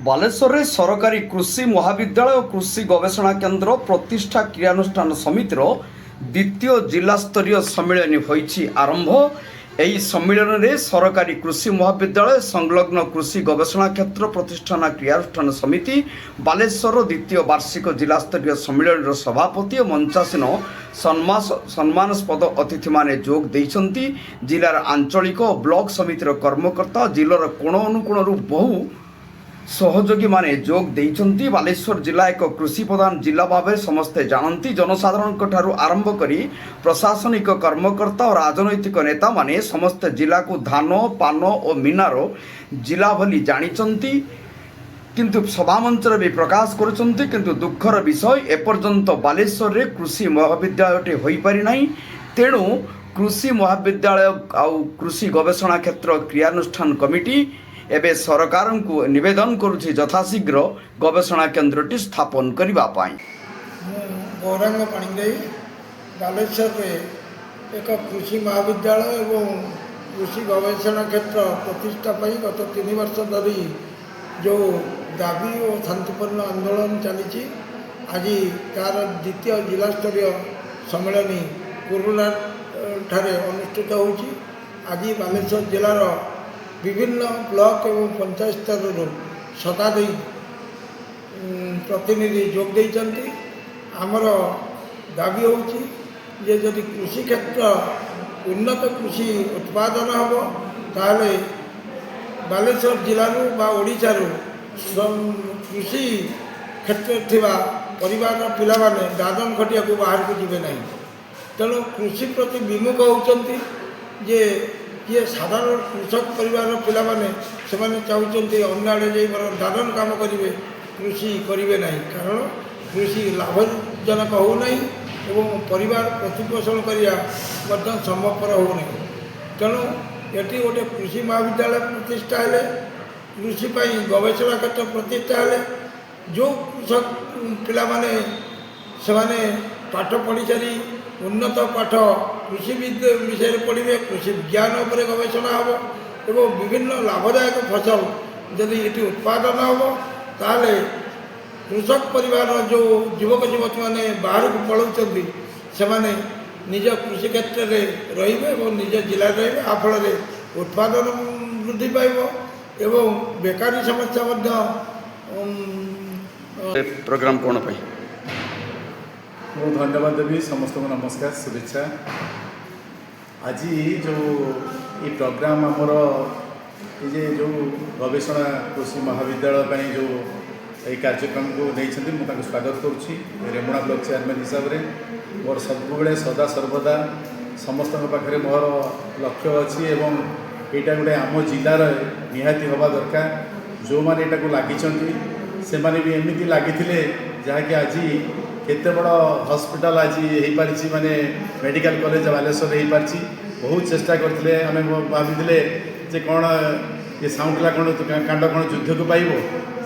ବାଲେଶ୍ୱରରେ ସରକାରୀ କୃଷି ମହାବିଦ୍ୟାଳୟ ଓ କୃଷି ଗବେଷଣା କେନ୍ଦ୍ର ପ୍ରତିଷ୍ଠା କ୍ରିୟାନୁଷ୍ଠାନ ସମିତିର ଦ୍ୱିତୀୟ ଜିଲ୍ଲାସ୍ତରୀୟ ସମ୍ମିଳନୀ ହୋଇଛି ଆରମ୍ଭ। ଏହି ସମ୍ମିଳନୀରେ ସରକାରୀ କୃଷି ମହାବିଦ୍ୟାଳୟ ସଂଲଗ୍ନ କୃଷି ଗବେଷଣା କ୍ଷେତ୍ର ପ୍ରତିଷ୍ଠାନ କ୍ରିୟାନୁଷ୍ଠାନ ସମିତି ବାଲେଶ୍ୱରର ଦ୍ୱିତୀୟ ବାର୍ଷିକ ଜିଲ୍ଲାସ୍ତରୀୟ ସମ୍ମିଳନୀର ସଭାପତି ଓ ମଞ୍ଚାସୀନ ସମ୍ମାନସ୍ପଦ ଅତିଥିମାନେ ଯୋଗ ଦେଇଛନ୍ତି। ଜିଲ୍ଲାର ଆଞ୍ଚଳିକ ଓ ବ୍ଲକ ସମିତିର କର୍ମକର୍ତ୍ତା ଜିଲ୍ଲାର କୋଣ ଅନୁକୋଣରୁ ବହୁ ସହଯୋଗୀ ମାନେ ଯୋଗ ଦେଇଛନ୍ତି। ବାଲେଶ୍ୱର ଜିଲ୍ଲା ଏକ କୃଷି ପ୍ରଧାନ ଜିଲ୍ଲା ଭାବରେ ସମସ୍ତେ ଜାଣନ୍ତି। ଜନସାଧାରଣଙ୍କ ଠାରୁ ଆରମ୍ଭ କରି ପ୍ରଶାସନିକ କର୍ମକର୍ତ୍ତା ଓ ରାଜନୈତିକ ନେତାମାନେ ସମସ୍ତେ ଜିଲ୍ଲାକୁ ଧାନ ପାନ ଓ ମିନାର ଜିଲ୍ଲା ବୋଲି ଜାଣିଛନ୍ତି, କିନ୍ତୁ ସଭାମଞ୍ଚରେ ବି ପ୍ରକାଶ କରୁଛନ୍ତି। କିନ୍ତୁ ଦୁଃଖର ବିଷୟ ଏପର୍ଯ୍ୟନ୍ତ ବାଲେଶ୍ୱରରେ କୃଷି ମହାବିଦ୍ୟାଳୟଟି ହୋଇପାରି ନାହିଁ। ତେଣୁ କୃଷି ମହାବିଦ୍ୟାଳୟ ଆଉ କୃଷି ଗବେଷଣା କ୍ଷେତ୍ର କ୍ରିୟାନୁଷ୍ଠାନ କମିଟି ଏବେ ସରକାରଙ୍କୁ ନିବେଦନ କରୁଛି ଯଥାଶୀଘ୍ର ଗବେଷଣା କେନ୍ଦ୍ରଟି ସ୍ଥାପନ କରିବା ପାଇଁ। ଗୌରାଙ୍ଗ ପାଣିଗ୍ରାହୀ ବାଲେଶ୍ୱରରେ ଏକ କୃଷି ମହାବିଦ୍ୟାଳୟ ଏବଂ କୃଷି ଗବେଷଣା କ୍ଷେତ୍ର ପ୍ରତିଷ୍ଠା ପାଇଁ ଗତ 3 ବର୍ଷ ଧରି ଯେଉଁ ଦାବି ଓ ଶାନ୍ତିପୂର୍ଣ୍ଣ ଆନ୍ଦୋଳନ ଚାଲିଛି, ଆଜି ତା'ର ଦ୍ୱିତୀୟ ଜିଲ୍ଲାସ୍ତରୀୟ ସମ୍ମିଳନୀ କୁରୁଲା ଠାରେ ଅନୁଷ୍ଠିତ ହେଉଛି। ଆଜି ବାଲେଶ୍ୱର ଜିଲ୍ଲାର ବିଭିନ୍ନ ବ୍ଲକ ଏବଂ ପଞ୍ଚାୟତ ସ୍ତରରୁ ଶତାଧିକ ପ୍ରତିନିଧି ଯୋଗ ଦେଇଛନ୍ତି। ଆମର ଦାବି ହେଉଛି ଯେ ଯଦି କୃଷି କ୍ଷେତ୍ର ଉନ୍ନତ କୃଷି ଉତ୍ପାଦନ ହେବ, ତାହେଲେ ବାଲେଶ୍ୱର ଜିଲ୍ଲାରୁ ବା ଓଡ଼ିଶାରୁ କୃଷି କ୍ଷେତ୍ରରେ ଥିବା ପରିବାରର ପିଲାମାନେ ଦାଦନ ଖଟିବାକୁ ବାହାରକୁ ଯିବେ ନାହିଁ। ତେଣୁ କୃଷି ପ୍ରତି ବିମୁଖ ହେଉଛନ୍ତି। ଯେ କିଏ ସାଧାରଣ କୃଷକ ପରିବାରର ପିଲାମାନେ ସେମାନେ ଚାହୁଁଛନ୍ତି ଅନ୍ୟ ଆଡ଼େ ଯାଇ ଦାଦନ କାମ କରିବେ, କୃଷି କରିବେ ନାହିଁ। କାରଣ କୃଷି ଲାଭଜନକ ହେଉନାହିଁ ଏବଂ ପରିବାର ପ୍ରତିପୋଷଣ କରିବା ମଧ୍ୟ ସମ୍ଭବପର ହେଉନାହିଁ। ତେଣୁ ଏଠି ଗୋଟେ କୃଷି ମହାବିଦ୍ୟାଳୟ ପ୍ରତିଷ୍ଠା ହେଲେ, କୃଷି ପାଇଁ ଗବେଷଣା କ୍ଷେତ୍ର ପ୍ରତିଷ୍ଠା ହେଲେ, ଯେଉଁ କୃଷକ ପିଲାମାନେ ସେମାନେ ପାଠ ପଢ଼ିସାରି ଉନ୍ନତ ପାଠ କୃଷି ବିଷୟରେ ପଢ଼ିବେ, କୃଷି ବିଜ୍ଞାନ ଉପରେ ଗବେଷଣା ହେବ ଏବଂ ବିଭିନ୍ନ ଲାଭଦାୟକ ଫସଲ ଯଦି ଏଠି ଉତ୍ପାଦନ ହେବ, ତାହେଲେ କୃଷକ ପରିବାରର ଯେଉଁ ଯୁବକ ଯୁବତୀମାନେ ବାହାରକୁ ପଳାଉଛନ୍ତି ସେମାନେ ନିଜ କୃଷି କ୍ଷେତ୍ରରେ ରହିବେ ଏବଂ ନିଜ ଜିଲ୍ଲାରେ ରହିବେ। ଆ ଫଳରେ ଉତ୍ପାଦନ ବୃଦ୍ଧି ପାଇବ ଏବଂ ବେକାରୀ ସମସ୍ୟା ମଧ୍ୟ ପ୍ରୋଗ୍ରାମ କ'ଣ ପାଇଁ ମୁଁ ଧନ୍ୟବାଦ ଦେବି। ସମସ୍ତଙ୍କୁ ନମସ୍କାର, शुभेच्छा। आज जो ये प्रोग्राम आमर ये जो गवेषणा कृषि महाविद्यालय जो ये कार्यक्रम को नहीं मुझे स्वागत करुँची रेमुणा ब्लॉक चेयरमैन हिसाब से। मोर सब सदा सर्वदा समस्त पाखे मोर लक्ष्य अच्छी एवं यहाँ गोटे आम जिलार निहाती हवा दरकार। जो मैंने यहाँ लगी से मैंने भी एमती लगी जहाँकि आज केते बड़ हॉस्पिटल आज हो पारी माने मेडिकल कॉलेज बालेश्वर हो पारी। बहुत चेष्टा करते आम भाभी जे कौन ये साउंडला कौन कांड कौन युद्ध को पाइब,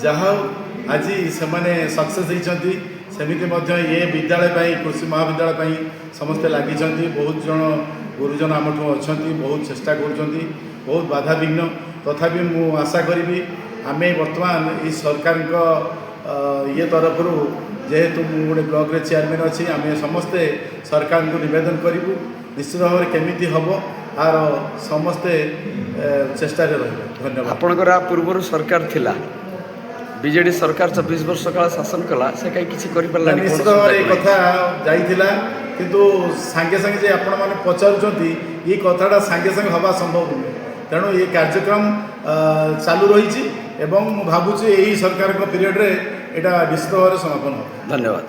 जहाँ आज से सक्सेस होती। सेमती ये विद्यालय कृषि महाविद्यालय समस्ते लगी। बहुत जन गुरुजन आम अच्छा बहुत चेष्टा कर बहुत बाधा विघ्न तथापि मु आशा करी आम बर्तमान ये सरकार ये तरफ जेहेतु गोटे ब्लॉक रे चेयरमैन अच्छी आम समस्ते सरकार को निवेदन करूँ निश्चित भाव में केमी हम आर समस्ते चेष्टा रही। धन्यवाद। आपणकर पूर्व सरकार थिला बीजेडी सरकार 24 वर्ष काल शासन कला से कहीं किसी कर पारला निश्चित भाव में कथा जाइथिला किंतु सांगे सांगे जे आपण माने पचारुचंती ये कथाटा सांगे सांगे हवा संभव नुहे। तेणु ये कार्यक्रम चालू रही एवं भावुँ यही सरकार पीरियड रे एटा निश्चित भाव में समापन हो। धन्यवाद।